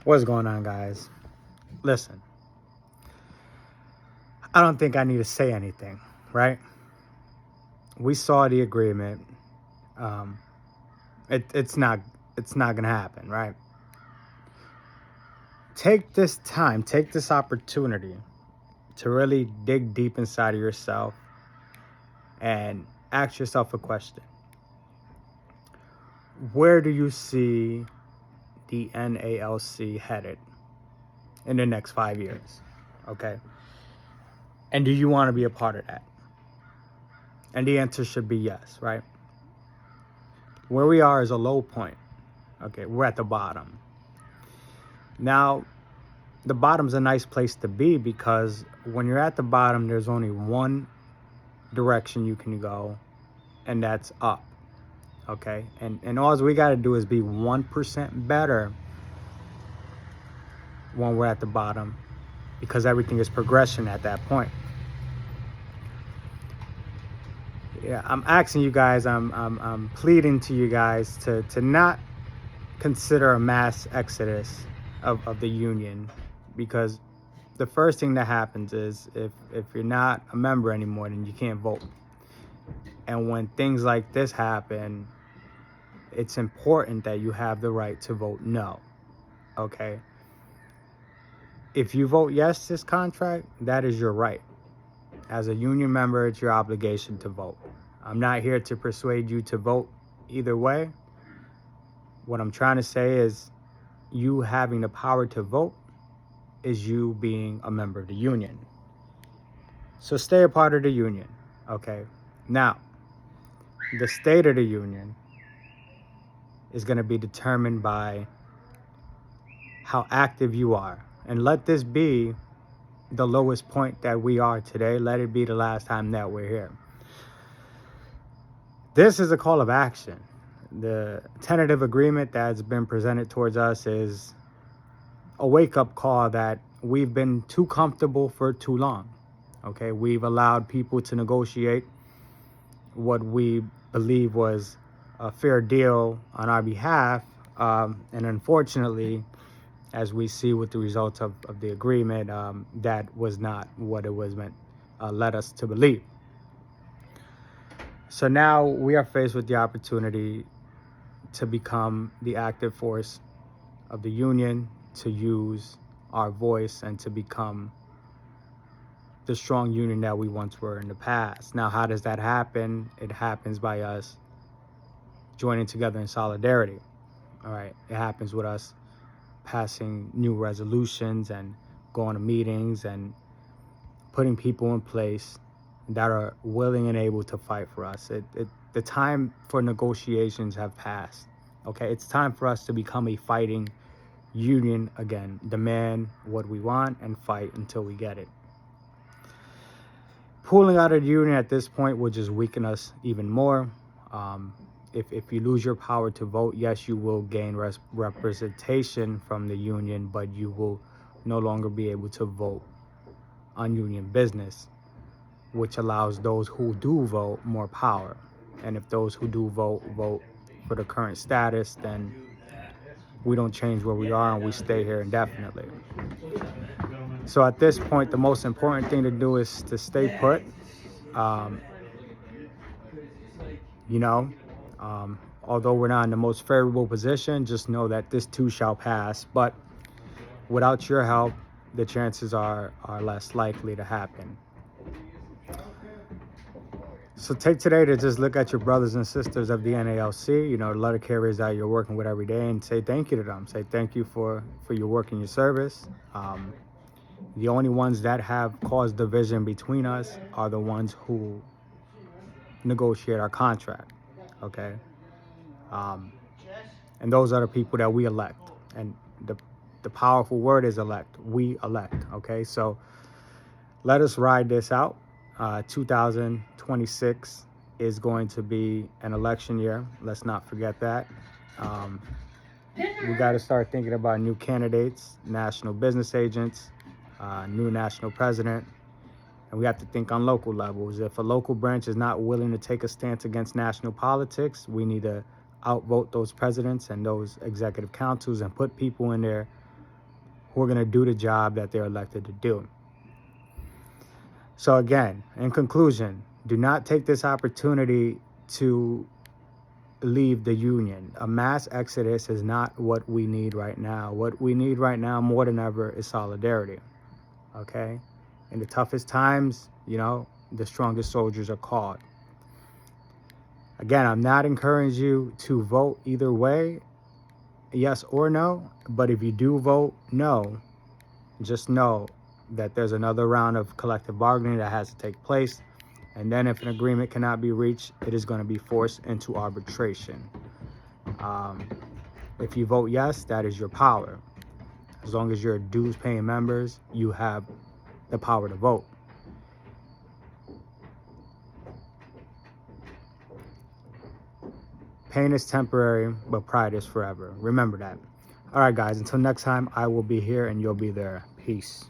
What's going on, guys? Listen, I don't think I need to say anything, right? We saw the agreement. Um, it's not gonna happen, right? Take this time, take this opportunity to really dig deep inside of yourself and ask yourself a question. Where do you see the NALC headed in the next 5 years? Okay. And do you want to be a part of that? And the answer should be yes, right? Where we are is a low point. Okay, we're at the bottom. Now, the bottom's a nice place to be because when you're at the bottom, there's only one direction you can go, and that's up. Okay, and all we got to do is be 1% better when we're at the bottom, because everything is progression at that point. Yeah, I'm asking you guys, I'm pleading to you guys to not consider a mass exodus of the union, because the first thing that happens is if you're not a member anymore, then you can't vote. And when things like this happen, it's important that you have the right to vote no. Okay? If you vote yes to this contract, that is your right. As a union member, it's your obligation to vote. I'm not here to persuade you to vote either way. What I'm trying to say is you having the power to vote is you being a member of the union. So stay a part of the union, okay? Now, the state of the union is going to be determined by how active you are. And let this be the lowest point that we are today. Let it be the last time that we're here. This is a call of action. The tentative agreement that's been presented towards us is a wake-up call that we've been too comfortable for too long. Okay, we've allowed people to negotiate what we believe was a fair deal on our behalf, and unfortunately, as we see with the results of the agreement, that was not what it was meant led us to believe. So now we are faced with the opportunity to become the active force of the union, to use our voice, and to become the strong union that we once were in the past. Now, how does that happen? It happens by us joining together in solidarity. All right, it happens with us passing new resolutions and going to meetings and putting people in place that are willing and able to fight for us. The time for negotiations have passed. Okay, it's time for us to become a fighting union again, demand what we want and fight until we get it. Pulling out of the union at this point will just weaken us even more. If you lose your power to vote, yes, you will gain representation from the union, but you will no longer be able to vote on union business, which allows those who do vote more power. And if those who do vote for the current status, then we don't change where we are and we stay here indefinitely. So at this point, the most important thing to do is to stay put. Um, you know, although we're not in the most favorable position, just know that this too shall pass. But without your help, the chances are less likely to happen. So take today to just look at your brothers and sisters of the NALC, you know, the letter carriers that you're working with every day, and say thank you to them. Say thank you for your work and your service. The only ones that have caused division between us are the ones who negotiate our contract, okay? And those are the people that we elect. And the powerful word is elect. We elect, okay? So let us ride this out. 2026 is going to be an election year. Let's not forget that. We got to start thinking about new candidates, national business agents, new national president. And we have to think on local levels. If a local branch is not willing to take a stance against national politics, we need to outvote those presidents and those executive councils and put people in there who are going to do the job that they're elected to do. So again, in conclusion, do not take this opportunity to leave the Union. A mass exodus is not what we need right now. What we need right now more than ever is solidarity. Okay? In the toughest times, you know, the strongest soldiers are called. Again, I'm not encouraging you to vote either way, yes or no, but if you do vote no, just know that there's another round of collective bargaining that has to take place. And then if an agreement cannot be reached, it is going to be forced into arbitration. If you vote yes, that is your power. As long as you're dues paying members, you have the power to vote. Pain is temporary, but pride is forever. Remember that. All right, guys, until next time, I will be here and you'll be there. Peace.